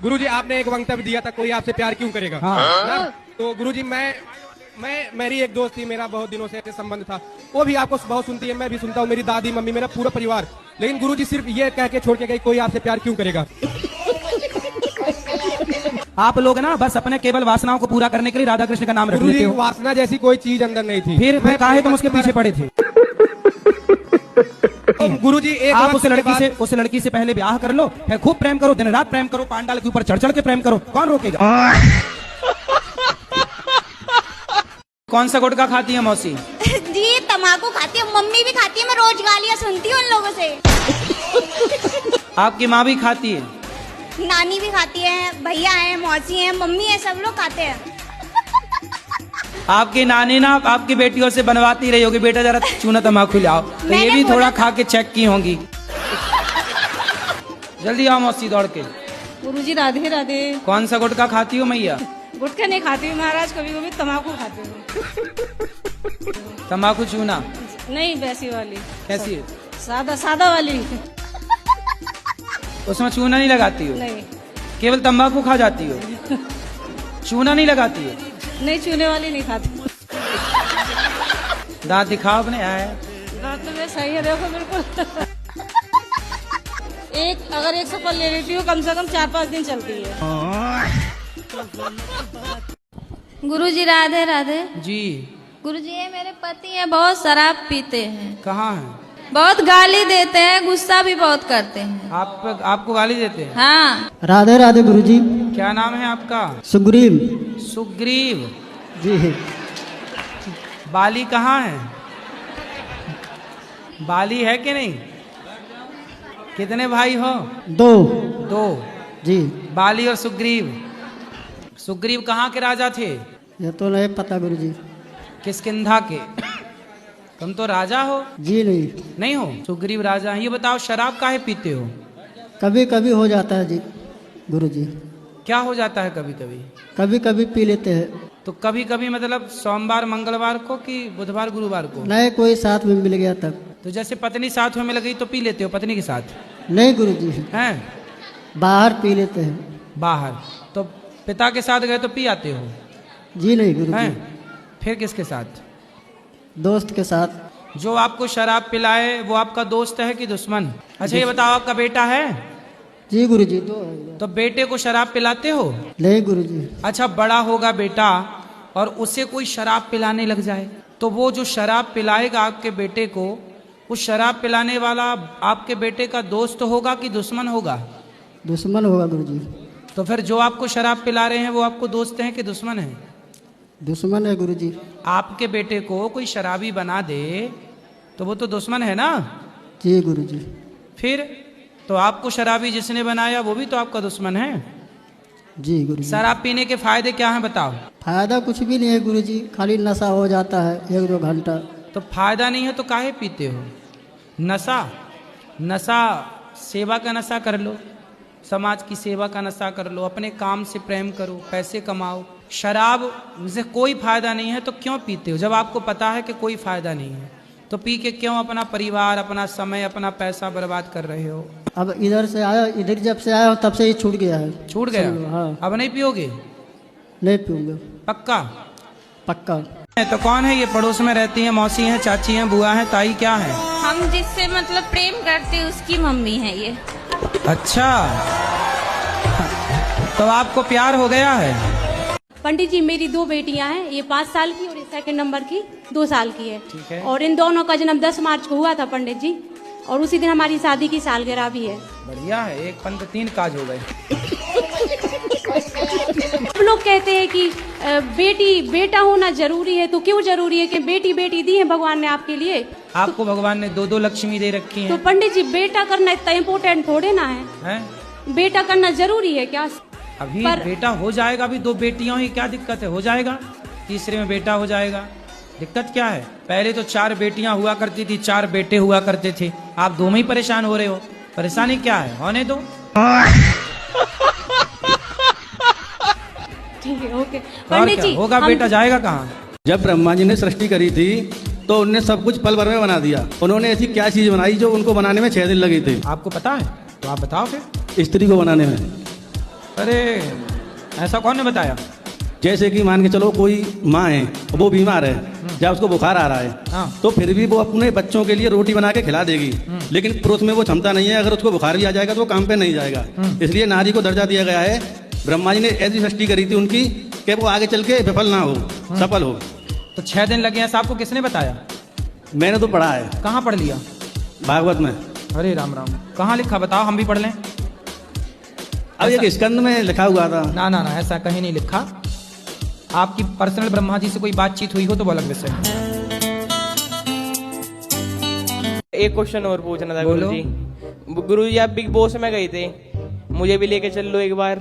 गुरुजी आपने एक वक्तव्य दिया था, कोई आपसे प्यार क्यों करेगा। ना? तो गुरुजी मेरी एक दोस्त थी, मेरा बहुत दिनों से ऐसे संबंध था, वो भी आपको बहुत सुनती है, मैं भी सुनता हूँ, मेरी दादी मम्मी मेरा पूरा परिवार। लेकिन गुरुजी सिर्फ ये कह के छोड़ के गई, कोई आपसे प्यार क्यों करेगा। आप लोग ना बस अपने केवल वासनाओं को पूरा करने के लिए राधा कृष्ण का नाम रख लेते हो। वासना जैसी कोई चीज अंदर नहीं थी। फिर काहे तुम उसके पीछे पड़े थे। गुरुजी आप उस लड़की से पहले ब्याह कर लो, फिर खूब प्रेम करो, दिन रात प्रेम करो, पांडाल के ऊपर चढ़ चढ़ के प्रेम करो, कौन रोकेगा। कौन सा गुटखा खाती है मौसी। जी तम्बाकू खाती है, मम्मी भी खाती है, मैं रोज गालियाँ सुनती हूँ उन लोगों से। आपकी माँ भी खाती है, नानी भी खाती है, भैया है, मौसी है, मम्मी है, सब लोग खाते हैं। आपकी नानी ना आपकी बेटियों से बनवाती रही होगी, बेटा जरा चूना तम्बाकू लाओ, तो ये भी थोड़ा खा के चेक की होंगी। जल्दी आओ मौसी दौड़ के। गुरुजी राधे राधे। कौन सा गुटखा खाती हो मैया। गुटखा नहीं खाती हूँ महाराज, कभी कभी तम्बाकू खाती हूँ। तम्बाकू चूना नहीं, वैसी वाली। कैसी है। सादा सादा वाली। उसमें चूना नहीं लगाती हो। नहीं, केवल तंबाकू खा जाती हो, चूना नहीं लगाती हो। नहीं चूने वाली नहीं खाती। दांत दिखाओ अपने। आया दांत तो मेरे सही है, देखो बिल्कुल। अगर एक सफल ले लेती हूँ, कम से कम 4-5 दिन चलती है। गुरुजी राधे राधे। जी गुरुजी ये मेरे पति हैं, बहुत शराब पीते हैं। कहाँ है। बहुत गाली देते हैं, गुस्सा भी बहुत करते हैं। आपको गाली देते हैं। हाँ। राधे राधे गुरुजी। क्या नाम है आपका। सुग्रीव। सुग्रीव जी। बाली कहाँ है। बाली है कि नहीं। कितने भाई हो। दो जी। बाली और सुग्रीव। सुग्रीव कहाँ के राजा थे। ये तो नहीं पता गुरुजी। किष्किंधा के। तुम तो राजा हो। जी नहीं हो। सुग्रीव राजा हैं। ये बताओ शराब काहे पीते हो। कभी कभी हो जाता है जी गुरुजी। क्या हो जाता है कभी कभी। कभी कभी पी लेते हैं। तो कभी कभी मतलब सोमवार मंगलवार को कि बुधवार गुरुवार को। नहीं, कोई साथ में मिल गया तब। तो जैसे पत्नी साथ में मिल गई तो पी लेते हो पत्नी के साथ। नहीं गुरुजी। हैं बाहर पी लेते हैं। बाहर तो पिता के साथ गए तो पी आते हो। जी नहीं गुरुजी। फिर किसके साथ। दोस्त के साथ। जो आपको शराब पिलाए वो आपका दोस्त है कि दुश्मन। अच्छा ये बताओ आपका बेटा है। जी गुरुजी, 2 है। तो बेटे को शराब पिलाते हो। नहीं गुरुजी। अच्छा बड़ा होगा बेटा और उसे कोई शराब पिलाने लग जाए तो वो जो शराब पिलाएगा आपके बेटे को, उस शराब पिलाने वाला आपके बेटे का दोस्त होगा कि दुश्मन होगा। दुश्मन होगा गुरुजी। तो फिर जो आपको शराब पिला रहे हैं वो आपको दोस्त हैं कि दुश्मन हैं। दुश्मन है गुरुजी। आपके बेटे को कोई शराबी बना दे तो वो तो दुश्मन है ना। जी गुरुजी। फिर तो आपको शराबी जिसने बनाया वो भी तो आपका दुश्मन है। जी गुरुजी। शराब पीने के फायदे क्या हैं बताओ। फायदा कुछ भी नहीं है गुरुजी, खाली नशा हो जाता है 1-2 घंटा। तो फायदा नहीं है तो काहे पीते हो। नशा सेवा का नशा कर लो, समाज की सेवा का नशा कर लो, अपने काम से प्रेम करो, पैसे कमाओ। शराब से कोई फायदा नहीं है तो क्यों पीते हो। जब आपको पता है कि कोई फायदा नहीं है तो पी के क्यों अपना परिवार, अपना समय, अपना पैसा बर्बाद कर रहे हो। अब इधर जब से आया हो तब से ही छूट गया है। छूट गया। हाँ। अब नहीं पियोगे। नहीं पीऊंगा। पक्का। पक्का। तो कौन है ये। पड़ोस में रहती हैं, मौसी हैं, चाची हैं, बुआ हैं, ताई क्या है। हम जिससे मतलब प्रेम करते हैं उसकी मम्मी है ये। अच्छा तो आपको प्यार हो गया है। पंडित जी मेरी 2 बेटियां हैं, ये 5 साल की और ये 2nd नंबर की 2 साल की है। ठीक है। और इन दोनों का जन्म 10 मार्च को हुआ था पंडित जी, और उसी दिन हमारी शादी की सालगिरह भी है। बढ़िया है, 1 पंथ 3 काज हो गए। सब लोग कहते हैं कि बेटा होना जरूरी है, तो क्यों जरूरी है कि बेटी दी है भगवान ने आपके लिए। आपको भगवान ने 2 लक्ष्मी दे रखी हैं। तो पंडित जी बेटा करना इतना इम्पोर्टेंट थोड़े ना है। बेटा करना जरूरी है क्या। अभी बेटा हो जाएगा, अभी 2 बेटियों ही क्या दिक्कत है, हो जाएगा। तीसरे में बेटा हो जाएगा, दिक्कत क्या है। पहले तो 4 बेटियां हुआ करती थी, 4 बेटे हुआ करते थे। आप 2 में ही परेशान हो रहे हो। परेशानी क्या है, होने दो। ठीक है, ओके। पंडित जी होगा बेटा, जाएगा कहाँ। जब ब्रह्मा जी ने सृष्टि करी थी तो उनने सब कुछ पल भर में बना दिया। उन्होंने ऐसी क्या चीज बनाई जो उनको बनाने में 6 दिन लगे थे। आपको पता है तो आप बताओ फिर। स्त्री को बनाने में अरे ऐसा कौन ने बताया? जैसे कि मान के चलो कोई माँ है, वो बीमार है, जब उसको बुखार आ रहा है, हाँ। तो फिर भी वो अपने बच्चों के लिए रोटी बना के खिला देगी, लेकिन पुरुष में वो क्षमता नहीं है। अगर उसको बुखार भी आ जाएगा तो वो काम पे नहीं जाएगा। इसलिए नारी को दर्जा दिया गया है। ब्रह्मा जी ने ऐसी सृष्टि करी थी उनकी कि वो आगे चल के विफल ना हो, सफल हो। तो 6 दिन लगे हैं, साहब को किसने बताया? मैंने तो पढ़ा है कहाँ पढ़ लिया? भागवत में। अरे राम राम, कहाँ लिखा बताओ, हम भी पढ़ लें। अब एक स्कंद में लिखा हुआ था। ना ना ना, ऐसा कहीं नहीं लिखा। आपकी पर्सनल ब्रह्मा जी से कोई बातचीत हुई हो तो वो अलग विषय है। एक क्वेश्चन और पूछना था बोलो। गुरु जी आप बिग बॉस में गए थे, मुझे भी लेके चल लो एक बार।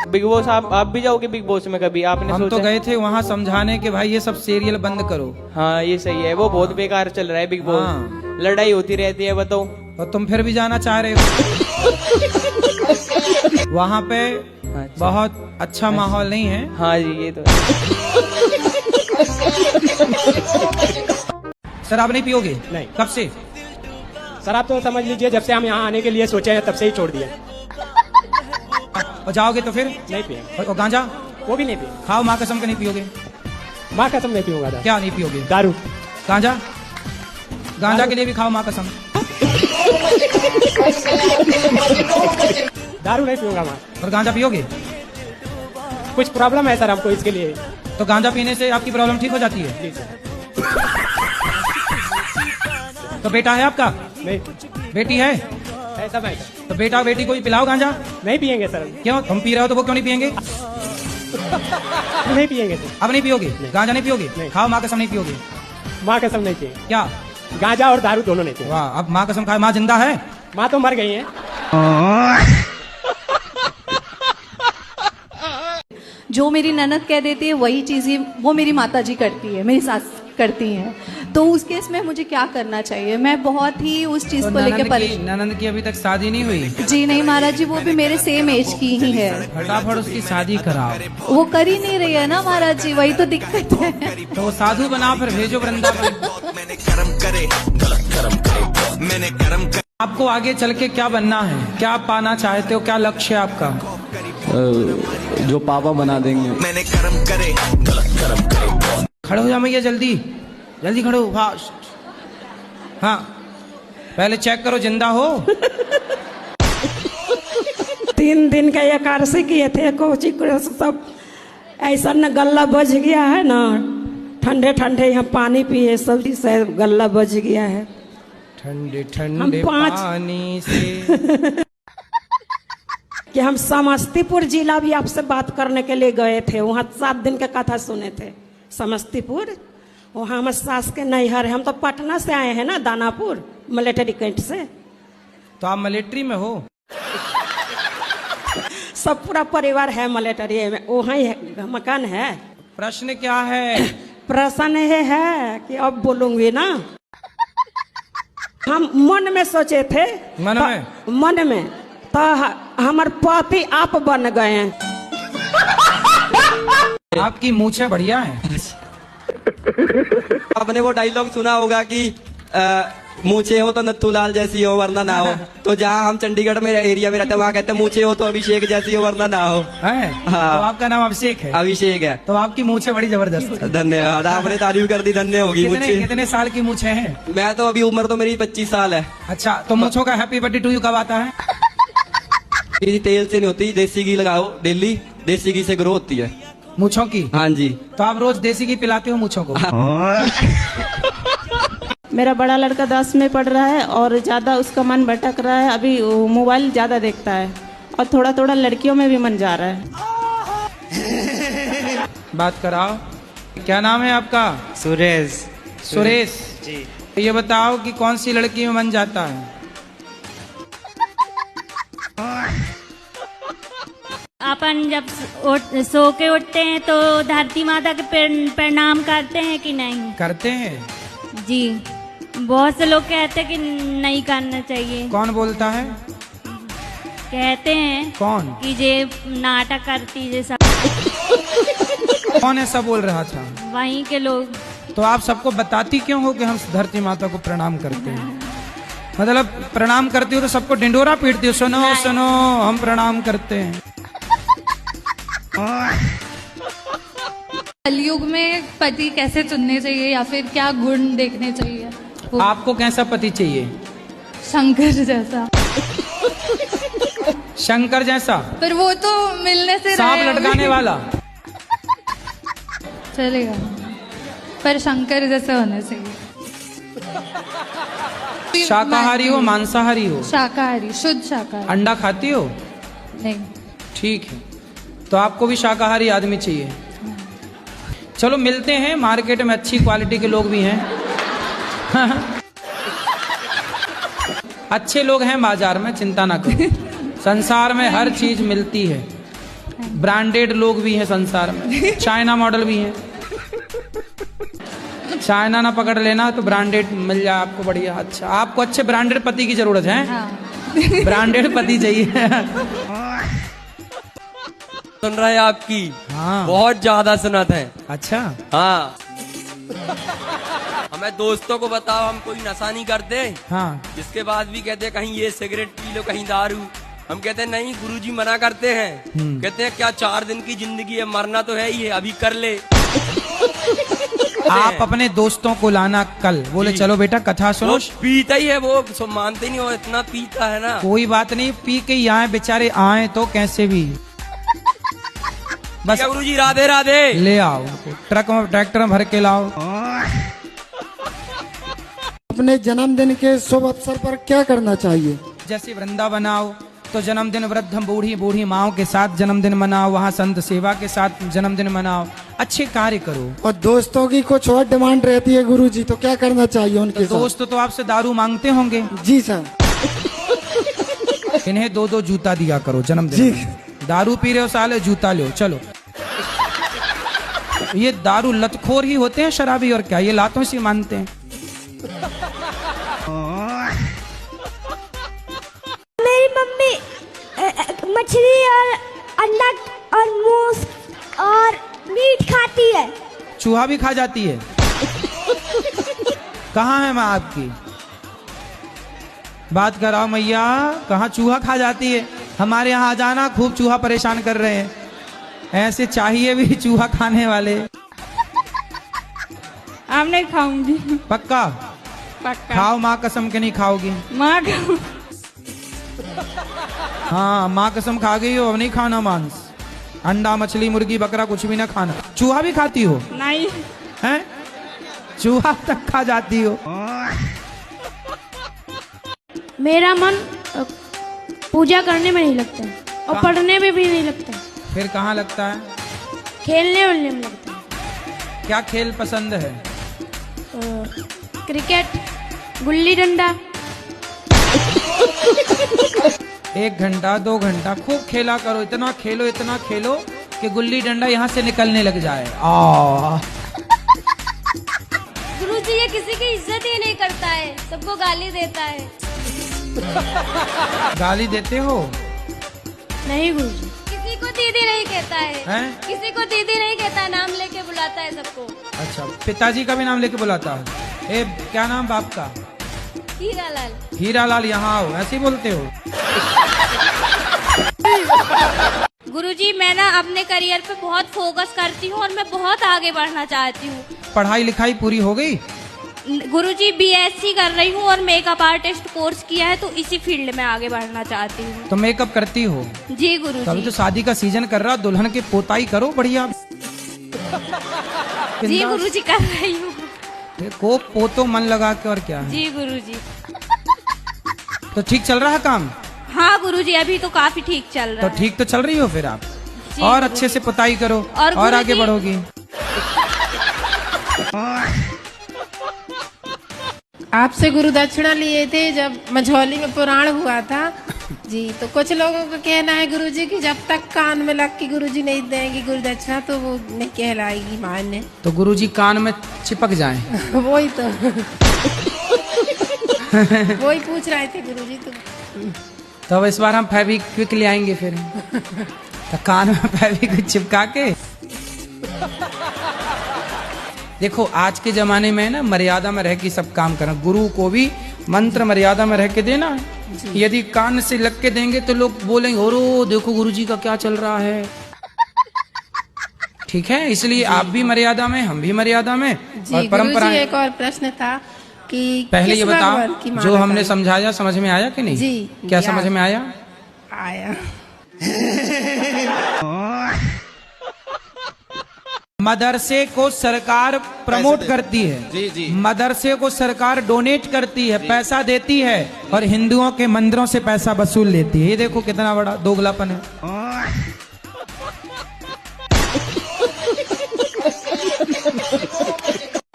बिग बॉस आप भी जाओगे बिग बॉस में कभी? आपने हम सोचा? तो गए थे वहाँ समझाने के भाई ये सब सीरियल बंद करो। हाँ ये सही है, वो बहुत बेकार चल रहा है बिग बॉस। हाँ। लड़ाई होती रहती है, बताओ। और तुम फिर भी जाना चाह रहे हो? वहाँ पे बहुत अच्छा माहौल नहीं है। हाँ जी ये तो शराब नहीं पियोगे? नहीं। कब से? सर आप तो समझ लीजिए जब से हम यहाँ आने के लिए सोचे हैं तब से ही छोड़ दिया। और जाओगे तो फिर? नहीं पिए। और गांजा? वो भी नहीं पिए। खाओ, माँ कसम के नहीं पियोगे? माँ कसम नहीं पीऊंगा। क्या नहीं पियोगे? दारू। गांजा? गांजा के लिए भी खाओ माँ कसम। दारू नहीं पीऊंगा माँ। और गांजा पियोगे? कुछ प्रॉब्लम है सर हमको, इसके लिए। तो गांजा पीने से आपकी प्रॉब्लम ठीक हो जाती है? जी सर। तो बेटा है आपका? नहीं। बेटी है? सब है। तो बेटा बेटी को भी पिलाओ गांजा। नहीं पिएंगे सर। क्यों? तुम पी रहे हो तो वो क्यों नहीं पियेंगे? नहीं पिएंगे सर। अब नहीं पियोगे? गांजा नहीं पियोगे? नहीं। खाओ माँ कसम नहीं पियोगे? माँ कसम नहीं पिएंगे। क्या? गांजा और दारू दोनों नहीं पिएंगे। वाह, अब माँ कसम खाए। माँ जिंदा है? माँ तो मर गई है। जो मेरी ननद कह देती है वही चीजें वो मेरी माताजी करती है, मेरी सास करती हैं। तो उस केस में मुझे क्या करना चाहिए? मैं बहुत ही उस चीज को लेके परेशान। ननंद की अभी तक शादी नहीं हुई? जी नहीं महाराज जी, वो भी मेरे सेम एज की ही है। फटाफट उसकी शादी कराओ। वो कर ही नहीं रही है ना महाराज जी, वही तो दिक्कत है। तो वो साधु बनाओ, फिर भेजो वृंदावन। आपको आगे चल के क्या बनना है? क्या पाना चाहते हो? क्या लक्ष्य है आपका? जो पापा बना देंगे। खड़े हो जा मैया, जल्दी जल्दी खड़े हो, फास्ट। हाँ पहले चेक करो जिंदा हो। 3 दिन का एकादशी किए थे, कोची को सब ऐसा न गला बज गया है ना, ठंडे ठंडे यहाँ पानी पिए सब से गला बज गया है। ठंडे ठंडे पानी से। कि हम समस्तीपुर जिला भी आपसे बात करने के लिए गए थे, वहाँ 7 दिन का कथा सुने थे। समस्तीपुर वहाँ हमारे सास के नैहर है। हम तो पटना से आए हैं ना, दानापुर मिलिट्री कैंट से। तो आप मिलिट्री में हो? सब पूरा परिवार है मिलिट्री में, वहीं है, मकान है। प्रश्न क्या है? प्रश्न ये है कि अब बोलूंगी ना। हम मन में सोचे थे, मन में तो हमारे पति आप बन गए हैं। आपकी मूछें बढ़िया हैं। आपने वो डायलॉग सुना होगा कि मूछे हो तो नत्थूलाल जैसी हो वरना ना हो। तो जहाँ हम चंडीगढ़ में एरिया में रहते हैं वहाँ कहते हैं मूछे हो तो अभिषेक जैसी हो वरना ना हो। है? हाँ। तो आपका नाम अभिषेक है? अभिषेक है। तो आपकी मूछें बड़ी जबरदस्त है। धन्यवाद, आपने तारीफ कर दी, धन्य होगी। कितने साल की मूछें हैं? मैं तो अभी उम्र तो मेरी 25 साल है। अच्छा, तो मूछों का हैप्पी बर्थडे टू यू कब आता है? मेरी तेल से नहीं होती, देसी घी लगाओ डेली, देसी घी से ग्रो होती है मूछों की। हाँ जी। तो आप रोज देसी घी पिलाते हो मूछों को? मेरा बड़ा लड़का 10 में पढ़ रहा है और ज़्यादा उसका मन भटक रहा है, अभी मोबाइल ज़्यादा देखता है और थोड़ा थोड़ा लड़कियों में भी मन जा रहा है। बात कराओ। क्या नाम है आपका? सुरेश। सुरेश जी। तो ये बताओ कि कौन सी लड़की में मन जाता है? अपन जब सो के उठते हैं तो धरती माता के प्रणाम करते हैं कि नहीं? करते हैं जी। बहुत से लोग कहते हैं कि नहीं करना चाहिए। कौन बोलता है? कहते हैं। कौन? कि जे नाटक करती जैसा। कौन ऐसा बोल रहा था? वहीं के लोग। तो आप सबको बताती क्यों हो कि हम धरती माता को प्रणाम करते हैं? मतलब प्रणाम करती हो तो सबको डिंडोरा पीटती हो, सुनो सुनो हम प्रणाम करते हैं। कलयुग में पति कैसे चुनने चाहिए या फिर क्या गुण देखने चाहिए? आपको कैसा पति चाहिए? शंकर जैसा। शंकर जैसा? पर वो तो मिलने से सांप लटकाने वाला चलेगा, पर शंकर जैसे होना चाहिए। शाकाहारी हो मांसाहारी हो? शाकाहारी, शुद्ध शाकाहारी। अंडा खाती हो? नहीं। ठीक है, तो आपको भी शाकाहारी आदमी चाहिए। चलो मिलते हैं, मार्केट में अच्छी क्वालिटी के लोग भी हैं। अच्छे लोग हैं बाजार में, चिंता ना करो। संसार में हर चीज मिलती है, ब्रांडेड लोग भी हैं संसार में, चाइना मॉडल भी हैं। चाइना ना पकड़ लेना तो ब्रांडेड मिल जाए आपको बढ़िया। अच्छा, आपको अच्छे ब्रांडेड पति की जरूरत है? हाँ। ब्रांडेड पति चाहिए। सुन रहे हैं आपकी? हाँ। बहुत ज्यादा सुनत है। अच्छा। हाँ। हमें दोस्तों को बताओ, हम कोई नशा नहीं करते। हाँ। इसके बाद भी कहते हैं कहीं ये सिगरेट पी लो, कहीं दारू। हम कहते हैं नहीं, गुरुजी मना करते हैं। कहते हैं क्या 4 दिन की जिंदगी है, मरना तो है ही है, अभी कर ले। आप अपने दोस्तों को लाना कल, बोले चलो बेटा कथा सुनो। पीता ही है वो, मानते नहीं, वो इतना पीता है ना। कोई बात नहीं, पी के ही आए बेचारे, आए तो कैसे भी बस। गुरुजी राधे राधे। ले आओ, ट्रक में ट्रैक्टर में भर के लाओ। अपने जन्मदिन के शुभ अवसर पर क्या करना चाहिए? जैसे वृंदावन आओ तो जन्मदिन वृद्ध बूढ़ी बूढ़ी माओ के साथ जन्मदिन मनाओ, वहाँ संत सेवा के साथ जन्मदिन मनाओ, अच्छे कार्य करो। और दोस्तों की कुछ और डिमांड रहती है गुरुजी, तो क्या करना चाहिए उनके साथ? दोस्त तो आपसे दारू मांगते होंगे। जी सर। इन्हें 2-2 जूता दिया करो जन्मदिन में। दारू पी रहे हो साले, जूता लो चलो। ये दारू लतखोर ही होते हैं शराबी, और क्या, ये लातों से मानते हैं। मेरी मम्मी मछली और अंडा और मूस और मीट खाती है। चूहा भी खा जाती है? कहाँ है माँ आपकी? बात कराओ मैया, कहाँ चूहा खा जाती है? हमारे यहाँ आ जाना, खूब चूहा परेशान कर रहे हैं। ऐसे चाहिए भी चूहा खाने वाले। आप नहीं खाऊंगी। पक्का? पक्का। खाओ, माँ कसम के नहीं खाओगी? माँ हाँ, माँ कसम खा गई हो, अब नहीं खाना मांस, अंडा मछली मुर्गी बकरा कुछ भी ना खाना। चूहा भी खाती हो? नहीं। हैं? चूहा तक खा जाती हो? मेरा मन पूजा करने में नहीं लगता है और पढ़ने में भी नहीं लगता है। फिर कहाँ लगता है? खेलने वलने में लगता है। क्या खेल पसंद है? क्रिकेट, गुल्ली डंडा। 1 घंटा 2 घंटा खूब खेला करो, इतना खेलो कि गुल्ली डंडा यहाँ से निकलने लग जाए। गुरुजी ये किसी की इज्जत ही नहीं करता है, सबको गाली देता है। गाली देते हो? नहीं गुरुजी। किसी को दीदी नहीं कहता है, हैं? किसी को दीदी नहीं कहता, नाम लेके बुलाता है सबको। अच्छा, पिताजी का भी नाम लेके बुलाता है? ए, क्या नाम बाप का? हीरालाल। हीरालाल, यहाँ आओ, ऐसे ही बोलते हो? गुरुजी मैं ना अपने करियर पे बहुत फोकस करती हूँ और मैं बहुत आगे बढ़ना चाहती हूँ। पढ़ाई लिखाई पूरी हो गई? गुरुजी बीएससी कर रही हूँ और मेकअप आर्टिस्ट कोर्स किया है, तो इसी फील्ड में आगे बढ़ना चाहती हूँ। तो मेकअप करती हो? जी गुरुजी। तभी तो शादी का सीजन कर रहा, दुल्हन की पोताई करो बढ़िया। जी गुरुजी कर रही हूँ। को पोतो मन लगा के, और क्या है? जी गुरुजी। तो ठीक चल रहा है काम? हाँ गुरुजी, अभी तो काफी ठीक चल रहा है। तो ठीक तो चल रही हो फिर आप, और अच्छे से पुताई करो और आगे बढ़ोगी। आपसे गुरु दक्षिणा लिए थे जब मझौली में पुराण हुआ था जी, तो कुछ लोगों का कहना है गुरुजी कि जब तक कान में लग के गुरुजी नहीं देंगे गुरु दक्षिणा तो वो नहीं कहलाएगी मान्य। तो गुरुजी कान में चिपक जाएं। वही तो वही पूछ रहे थे गुरुजी। तो अब इस बार हम फेविक्विक ले आएंगे फिर, तो कान में फेविक्विक चिपका के। देखो आज के जमाने में ना मर्यादा में रह के सब काम करना, गुरु को भी मंत्र मर्यादा में रह के देना। यदि कान से लग के देंगे तो लोग बोलेंगे ओरो देखो गुरुजी का क्या चल रहा है। ठीक है, इसलिए आप भी मर्यादा में, हम भी मर्यादा में। और परंपरा। एक और प्रश्न था कि पहले ये बताओ, जो हमने समझाया समझ में आया कि नहीं? जी, क्या समझ में आया? आया। मदरसे को सरकार प्रमोट करती है। जी जी। मदरसे को सरकार डोनेट करती है, पैसा देती है, और हिंदुओं के मंदिरों से पैसा वसूल लेती है। ये देखो कितना बड़ा दोगलापन है।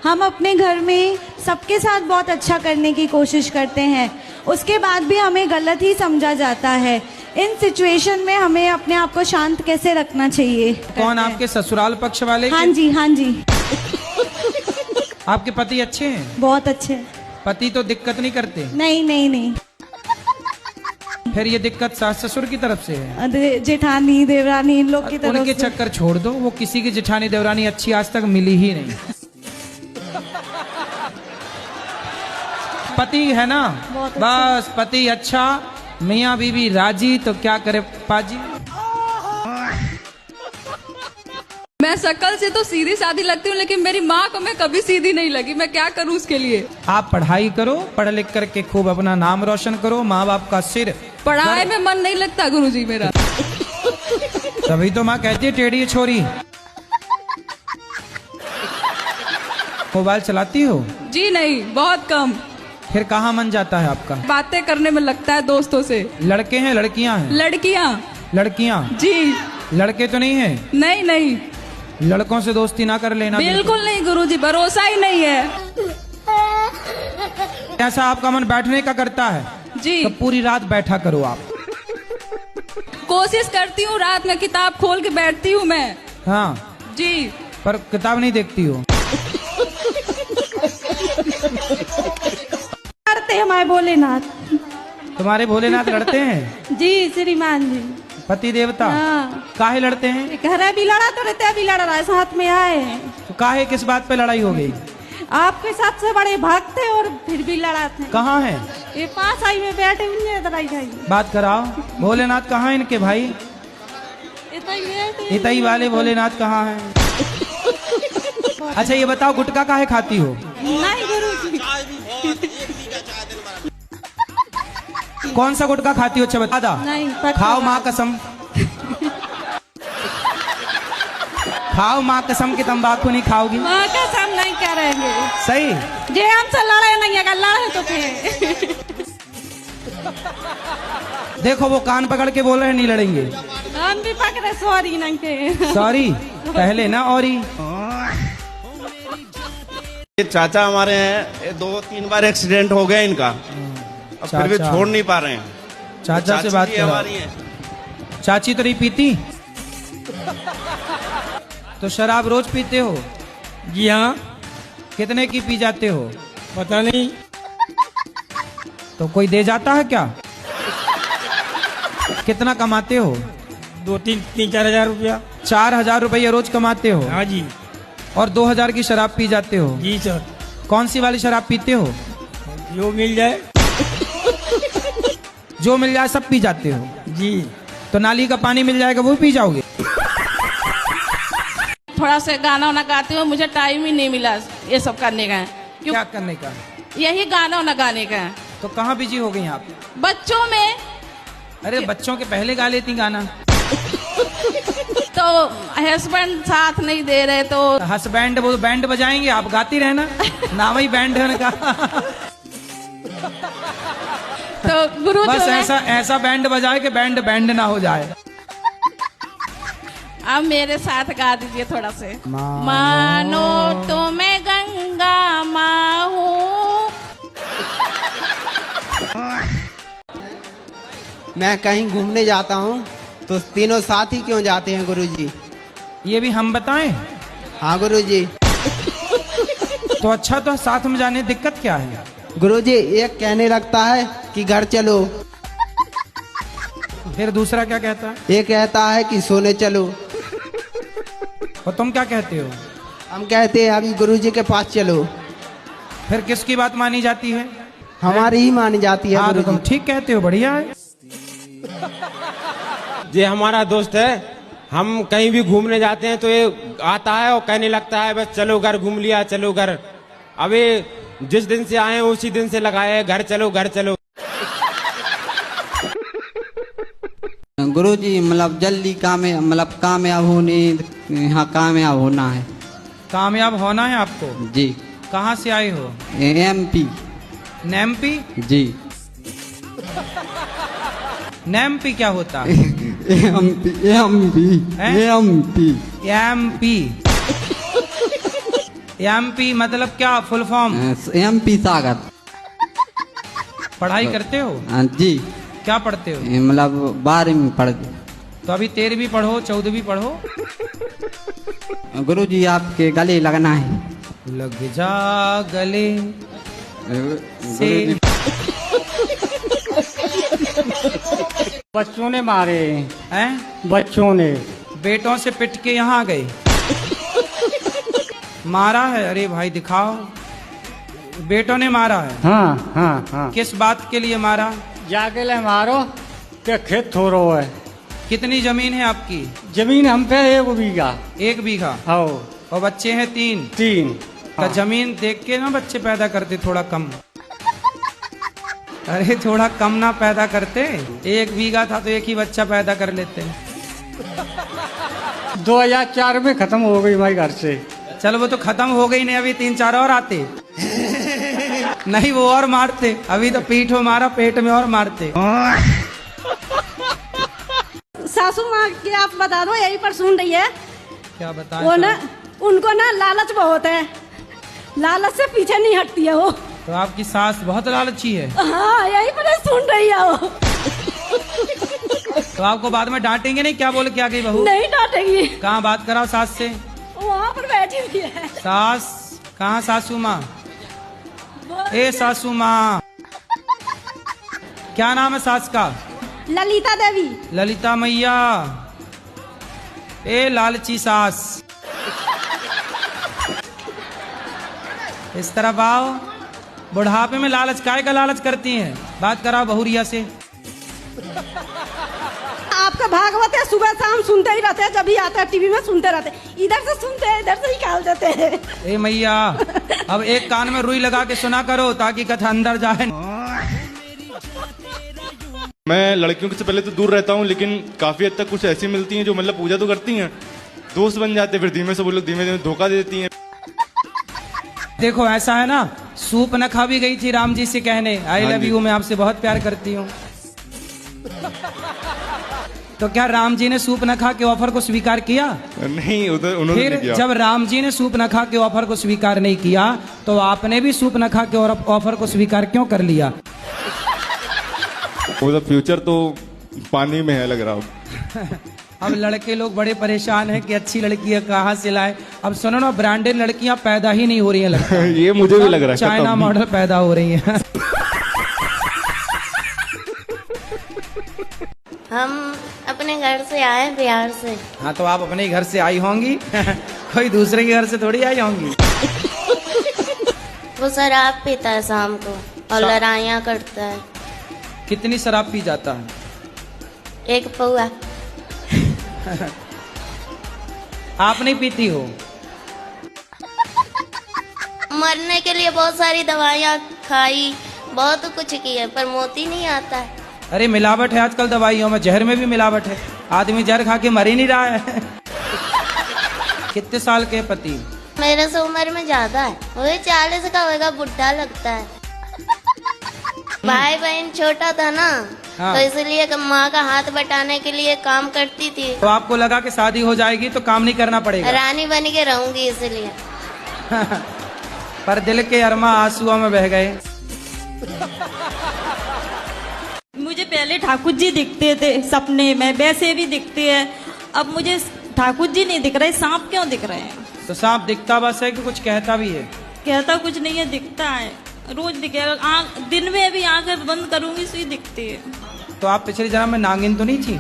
हम अपने घर में सबके साथ बहुत अच्छा करने की कोशिश करते हैं, उसके बाद भी हमें गलत ही समझा जाता है। इन सिचुएशन में हमें अपने आप को शांत कैसे रखना चाहिए? कौन, आपके ससुराल पक्ष वाले? हाँ जी, हाँ जी। आपके पति अच्छे हैं? बहुत अच्छे। पति तो दिक्कत नहीं करते? नहीं नहीं नहीं। फिर ये दिक्कत सास ससुर की तरफ से है? जेठानी देवरानी इन लोग की तरफ उनके से। चक्कर छोड़ दो, वो किसी की जेठानी देवरानी अच्छी आज तक मिली ही नहीं। पति है ना, बस पति अच्छा, मियाँ बीवी राजी, तो क्या करे पाजी। मैं शक्ल से तो सीधी सादी लगती हूँ, लेकिन मेरी माँ को मैं कभी सीधी नहीं लगी। मैं क्या करूँ उसके लिए? आप पढ़ाई करो, पढ़ लिख करके खूब अपना नाम रोशन करो, माँ बाप का सिर। पढ़ाई में मन नहीं लगता गुरुजी मेरा। तभी तो माँ कहती है टेढ़ी छोरी। मोबाइल चलाती हो? जी नहीं, बहुत कम। फिर कहाँ मन जाता है आपका? बातें करने में लगता है दोस्तों से। लड़के हैं लड़कियां हैं? लड़कियां। लड़कियां? जी। लड़के तो नहीं है? नहीं नहीं। लड़कों से दोस्ती ना कर लेना। बिल्कुल नहीं गुरुजी, भरोसा ही नहीं है। ऐसा आपका मन बैठने का करता है? जी। तो पूरी रात बैठा करो आप। कोशिश करती हूँ, रात में किताब खोल के बैठती हूँ मैं। हाँ जी। पर किताब नहीं देखती हो? लड़ते हैं हमारे भोलेनाथ। तुम्हारे भोलेनाथ लड़ते हैं? जी श्रीमान जी। पति देवता? हाँ। काहे लड़ते हैं? घर भी लड़ा तो रहते, अभी लड़ रहा है, साथ में आए हैं। तो काहे, किस बात पे लड़ाई हो गई? आपके सबसे बड़े भक्त थे और फिर भी लड़ाते हैं। कहाँ है? ये पास आई में बैठे हुए, लड़ाई खाई। बात कराओ। भोलेनाथ कहाँ है इनके भाई? इतई वाले भोलेनाथ कहाँ हैं? अच्छा ये बताओ, गुटखा काहे खाती हो? नहीं गुरुजी। कौन सा गुटखा खाती हो? अच्छा बता दा। नहीं खाओ माँ कसम, खाओ माँ कसम की तंबाकू नहीं खाओगी? माँ कसम नहीं करेंगे। सही। जे हमसे लड़े नहीं, अगर लड़े तो फिर देखो वो कान पकड़ के बोल रहे हैं नहीं लड़ेंगे। हम भी पकड़े सॉरी नहीं के। सॉरी पहले ना और ही। ये चाचा हमारे हैं, ये 2-3 बार एक्सीडेंट हो गया इनका, अब फिर भी छोड़ नहीं पा रहे हैं। चाचा से बात करो। चाची तो नहीं पीती? तो शराब रोज पीते हो? जी हाँ। कितने की पी जाते हो? पता नहीं। तो कोई दे जाता है क्या? कितना कमाते हो? 2-3-4 हजार रुपया। 4,000 रुपया रोज कमाते हो? हाँ जी। और 2,000 की शराब पी जाते हो? जी सर। कौन सी वाली शराब पीते हो? जो मिल जाए। जो मिल जाए सब पी जाते हो? जी। तो नाली का पानी मिल जाएगा वो पी जाओगे? थोड़ा सा गाना वाना गाती हूँ, मुझे टाइम ही नहीं मिला ये सब करने का। क्या करने का? यही गाना वाना गाने का। तो कहाँ बिजी हो गई आप? बच्चों में। अरे बच्चों के पहले गा लेती गाना। तो हस्बैंड साथ नहीं दे रहे तो हस्बैंड वो बैंड बजाएंगे, आप गाती रहना। नाम ही बैंड है उनका। तो गुरु बस ऐसा बैंड बजाए कि बैंड बैंड ना हो जाए। अब मेरे साथ गा दीजिए थोड़ा से। मानो तो मैं गंगा माँ हूँ। मैं कहीं घूमने जाता हूँ तो तीनों साथ ही क्यों जाते हैं गुरुजी? ये भी हम बताएं? हाँ गुरुजी। तो अच्छा, तो साथ में जाने दिक्कत क्या है? गुरुजी एक कहने लगता है कि घर चलो, फिर दूसरा क्या कहता है? ये कहता है कि सोने चलो। और तुम क्या कहते हो? हम कहते हैं अभी गुरुजी के पास चलो। फिर किसकी बात मानी जाती है? हमारी ही मानी जाती है हाँ, तो गुरुजी। तुम ठीक कहते हो, बढ़िया है। ये हमारा दोस्त है, हम कहीं भी घूमने जाते हैं तो ये आता है और कहने लगता है बस चलो घर घूम लिया, चलो घर। अभी जिस दिन से आए हैं उसी दिन से लगाए घर चलो घर चलो। गुरुजी मतलब जल्दी कामयाब होने, यहाँ कामयाब होना है। कामयाब होना है आपको? जी। कहाँ से आए हो? MP। नेमपी? जी। नेमपी क्या होता है? एमपी मतलब क्या, फुल फॉर्म? MP सागर। पढ़ाई करते हो? जी। क्या पढ़ते हो? मतलब 12वीं पढ़ते। तो अभी 13वीं पढ़ो, 14वीं पढ़ो। गुरुजी आपके गले लगना है। लग जा गले से। बच्चों ने मारे हैं? बच्चों ने बेटों से पिट के यहाँ गए, मारा है? अरे भाई दिखाओ, बेटों ने मारा है? हाँ हाँ हाँ। किस बात के लिए मारा? जाके ले मारो के खेत थोड़ो है। कितनी जमीन है आपकी? जमीन हम पे 1 बीघा। 1 बीघा? हाँ। और बच्चे हैं 3? 3। तो जमीन देख के ना बच्चे पैदा करते, थोड़ा कम। अरे थोड़ा कम ना पैदा करते, 1 बीघा था तो 1 ही बच्चा पैदा कर लेते। 2004 में खत्म हो गई हमारे घर से। चलो वो तो खत्म हो गई, नहीं अभी 3-4 और आते। नहीं वो और मारते, अभी तो पीठ में मारा, पेट में और मारते। सासू माँ की आप बता दो, यही पर सुन रही है। क्या बताएं? वो ना, उनको ना लालच बहुत है, लालच से पीछे नहीं हटती है वो। तो आपकी सास बहुत लालची है? हाँ, यही पर सुन रही है वो। तो आपको बाद में डांटेंगे नहीं? क्या बोल के आ गई बहू? नहीं डांटेगी। कहाँ बात कराओ सास से? वहाँ पर बैठी हुई है। सास कहाँ? सासू माँ? ए सासू माँ, क्या नाम है सास का? ललिता देवी। ललिता मैया। ए लालची सास, इस तरफ आओ। बुढ़ापे में लालच काय का लालच करती हैं? बात कराओ बहुरिया से। आपका भागवत है, सुबह शाम सुनते ही रहते हैं, जब भी आता है टीवी में सुनते रहते हैं। इधर से सुनते हैं, इधर से निकाल देते हैं। ए मैया, अब एक कान में रुई लगा के सुना करो ताकि कथा अंदर जाए। मैं लड़कियों से पहले तो दूर रहता हूँ, लेकिन काफी हद तक कुछ ऐसी मिलती हैं जो मतलब पूजा तो करती हैं, दोस्त बन जाते, फिर धीमे से वो लोग धीमे धीमे धोखा दे देती हैं। देखो ऐसा है ना, सूप नखा भी गई थी राम जी से कहने, आई लव यू, मैं आपसे बहुत प्यार करती हूँ। तो क्या राम जी ने सूप नखा के ऑफर को स्वीकार किया? नहीं, उन्होंने फिर नहीं किया। जब राम जी ने सूप नखा के ऑफर को स्वीकार नहीं किया तो आपने भी सूप नखा के ऑफर को स्वीकार क्यों कर लिया? वो फ्यूचर तो पानी में है लग रहा। अब लड़के लोग बड़े परेशान हैं कि अच्छी लड़की कहाँ से लाए। अब सुनो ना, ब्रांडेड लड़कियां पैदा ही नहीं हो रही हैं लगता है। ये मुझे भी लग रहा है, चाइना मॉडल पैदा हो रही हैं। हम अपने घर से आए बिहार से। हाँ, तो आप अपने घर से आई होंगी। कोई दूसरे के घर से थोड़ी आई होंगी। वो शराब पीता है शाम को और लड़ाइयाँ करता है। कितनी शराब पी जाता है? 1 पौआ। आप नहीं पीती हो? मरने के लिए बहुत सारी दवाइयाँ खाई, बहुत कुछ किया, पर मोती नहीं आता है। अरे मिलावट है आजकल दवाइयों में, जहर में भी मिलावट है। आदमी जहर खा के मर ही नहीं रहा है। कितने साल के पति? मेरे से उम्र में ज्यादा है, वही 40 का होगा, बुढ़ा लगता है। भाई बहन छोटा था ना, हाँ। तो इसलिए माँ का हाथ बटाने के लिए काम करती थी। तो आपको लगा कि शादी हो जाएगी तो काम नहीं करना पड़ेगा? रानी बन के रहूंगी इसलिए। पर दिल के अरमा आंसुओं में बह गए। मुझे पहले ठाकुर जी दिखते थे सपने में, वैसे भी दिखते हैं। अब मुझे ठाकुर जी नहीं दिख रहे, सांप क्यों दिख रहे हैं? तो सांप दिखता बस है कि कुछ कहता भी है? कहता कुछ नहीं है, दिखता है, रोज दिखेगा। दिन में भी आंखें बंद करूंगी सही दिखती है। तो आप पिछले जन्म में नागिन तो नहीं थी?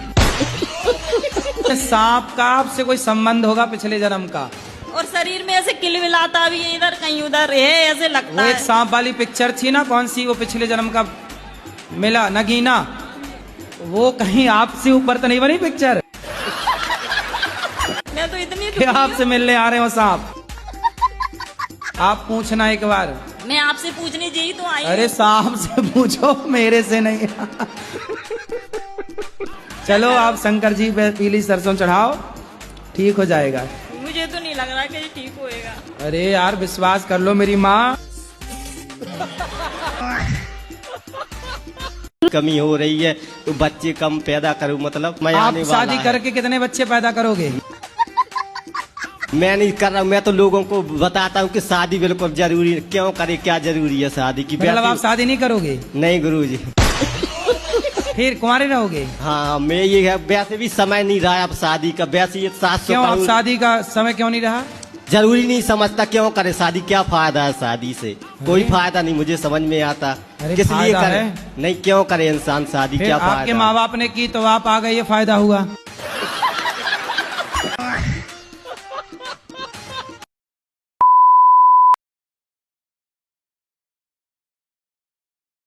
सांप का आपसे कोई संबंध होगा पिछले जन्म का? और शरीर में ऐसे किलमिलाता भी है, इधर कहीं उधर है, ऐसे लगता वो है। एक सांप वाली पिक्चर थी ना, कौन सी, वो पिछले जन्म का मिला नगीना, वो कहीं आपसे ऊपर तो नहीं बनी पिक्चर? मैं तो इतनी क्या आपसे मिलने आ रहे हो सांप? आप पूछना एक बार। मैं आपसे पूछने यही तो आई अरे हूँ। सांप से पूछो, मेरे से नहीं। चलो आप शंकर जी पे पीली सरसों चढ़ाओ, ठीक हो जाएगा। मुझे तो नहीं लग रहा कि ये ठीक होएगा। अरे यार विश्वास कर लो मेरी माँ। कमी हो रही है तो बच्चे कम पैदा करूं, मतलब मैं आप आने वाला शादी है। करके कितने बच्चे पैदा करोगे? मैं नहीं कर रहा हूँ, मैं तो लोगों को बताता हूँ कि शादी बिल्कुल जरूरी है। क्यों करे, क्या जरूरी है शादी की? मतलब आप शादी नहीं करोगे? नहीं गुरुजी। फिर कुंवारे रहोगे? हाँ, मैं ये है, वैसे भी समय नहीं रहा अब शादी का, वैसे ये 700 क्यों आप शादी का समय क्यों नहीं रहा? जरूरी नहीं समझता, क्यों करे शादी, क्या फायदा है शादी से? कोई फायदा नहीं मुझे समझ में आता। किस लिए करे? नहीं, क्यों करे इंसान शादी, क्या फायदा? आपके माँ बाप ने की तो आप आ गए, ये फायदा हुआ।